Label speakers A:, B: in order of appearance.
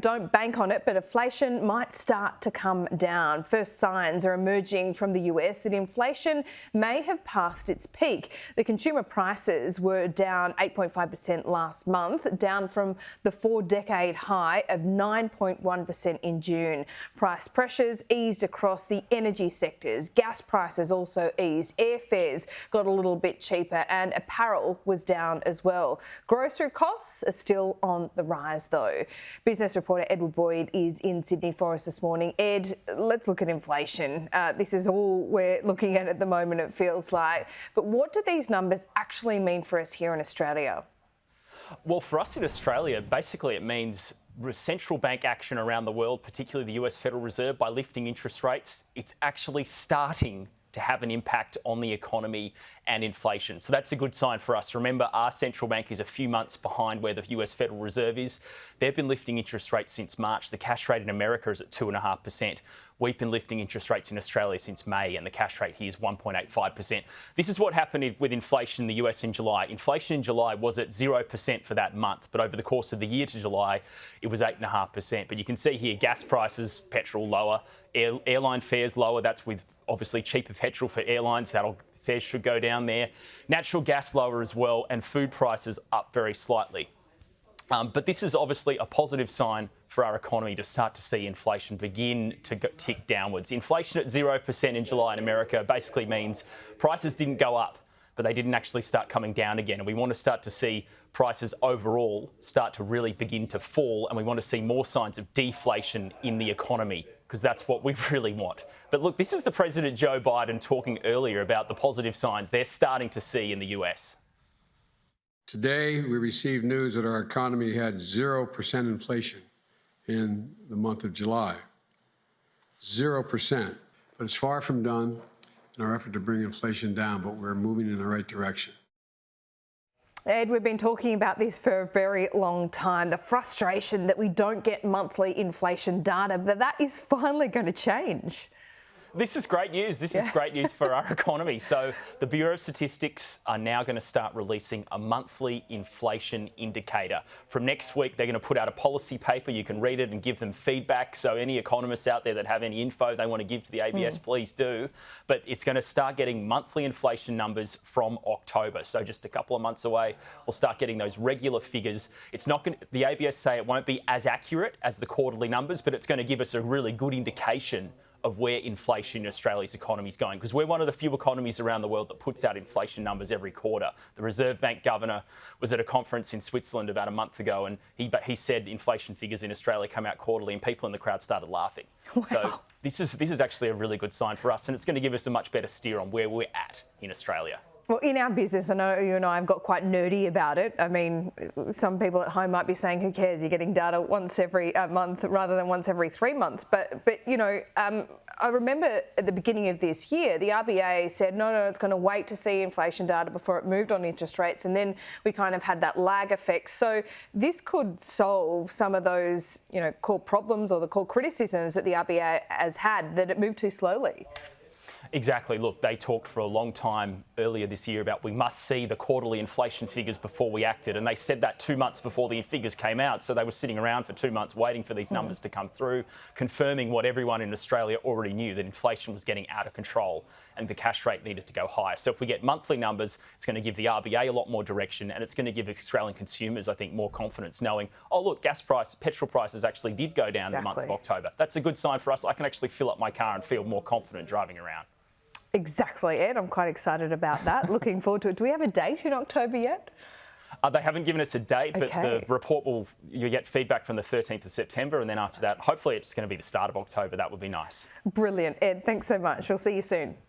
A: Don't bank on it, but inflation might start to come down. First signs are emerging from the US that inflation may have passed its peak. The consumer prices were down 8.5% last month, down from the four-decade high of 9.1% in June. Price pressures eased across the energy sectors. Gas prices also eased. Airfares got a little bit cheaper and apparel was down as well. Grocery costs are still on the rise though. Business reporter Edward Boyd is in Sydney for us this morning. Ed, let's look at inflation. This is all we're looking at the moment, it feels like. But what do these numbers actually mean for us here in Australia?
B: Well, for us in Australia, basically it means central bank action around the world, particularly the US Federal Reserve, by lifting interest rates. It's actually starting to have an impact on the economy and inflation. So that's a good sign for us. Remember, our central bank is a few months behind where the US Federal Reserve is. They've been lifting interest rates since March. The cash rate in America is at 2.5%. We've been lifting interest rates in Australia since May, and the cash rate here is 1.85%. This is what happened with inflation in the US in July. Inflation in July was at 0% for that month, but over the course of the year to July, it was 8.5%. But you can see here, gas prices, petrol lower, airline fares lower. That's with obviously cheaper petrol for airlines. Fares should go down there. Natural gas lower as well, and food prices up very slightly. But this is obviously a positive sign for our economy to start to see inflation begin to tick downwards. Inflation at 0% in July in America basically means prices didn't go up, but they didn't actually start coming down again. And we want to start to see prices overall start to really begin to fall, and we want to see more signs of deflation in the economy, because that's what we really want. But look, this is the President Joe Biden talking earlier about the positive signs they're starting to see in the US.
C: Today, we received news that our economy had 0% inflation in the month of July. 0%. But it's far from done in our effort to bring inflation down, but we're moving in the right direction.
A: Ed, we've been talking about this for a very long time, the frustration that we don't get monthly inflation data, but that is finally going to change.
B: This is great news. This is great news for our economy. So the Bureau of Statistics are now going to start releasing a monthly inflation indicator. From next week, they're going to put out a policy paper. You can read it and give them feedback. So any economists out there that have any info they want to give to the ABS, please do. But it's going to start getting monthly inflation numbers from October. So just a couple of months away, we'll start getting those regular figures. It's not going to, the ABS say it won't be as accurate as the quarterly numbers, but it's going to give us a really good indication of where inflation in Australia's economy is going, because we're one of the few economies around the world that puts out inflation numbers every quarter. The Reserve Bank governor was at a conference in Switzerland about a month ago, and he said inflation figures in Australia come out quarterly, and people in the crowd started laughing. Wow. So this is actually a really good sign for us, and it's going to give us a much better steer on where we're at in Australia.
A: Well, in our business, I know you and I have got quite nerdy about it. I mean, some people at home might be saying, who cares, you're getting data once every month rather than once every 3 months. But you know, I remember at the beginning of this year, the RBA said, no, it's going to wait to see inflation data before it moved on interest rates. And then we kind of had that lag effect. So this could solve some of those, you know, core problems or the core criticisms that the RBA has had, that it moved too slowly.
B: Exactly. Look, they talked for a long time earlier this year about we must see the quarterly inflation figures before we acted. And they said that 2 months before the figures came out. So they were sitting around for 2 months waiting for these numbers to come through, confirming what everyone in Australia already knew, that inflation was getting out of control and the cash rate needed to go higher. So if we get monthly numbers, it's going to give the RBA a lot more direction, and it's going to give Australian consumers, I think, more confidence knowing, oh, look, petrol prices actually did go down in the month of October. That's a good sign for us. I can actually fill up my car and feel more confident driving around.
A: Exactly, Ed. I'm quite excited about that. Looking forward to it. Do we have a date in October yet?
B: They haven't given us a date, but the report you'll get feedback from the 13th of September, and then after that, hopefully it's going to be the start of October. That would be nice.
A: Brilliant. Ed, thanks so much. We'll see you soon.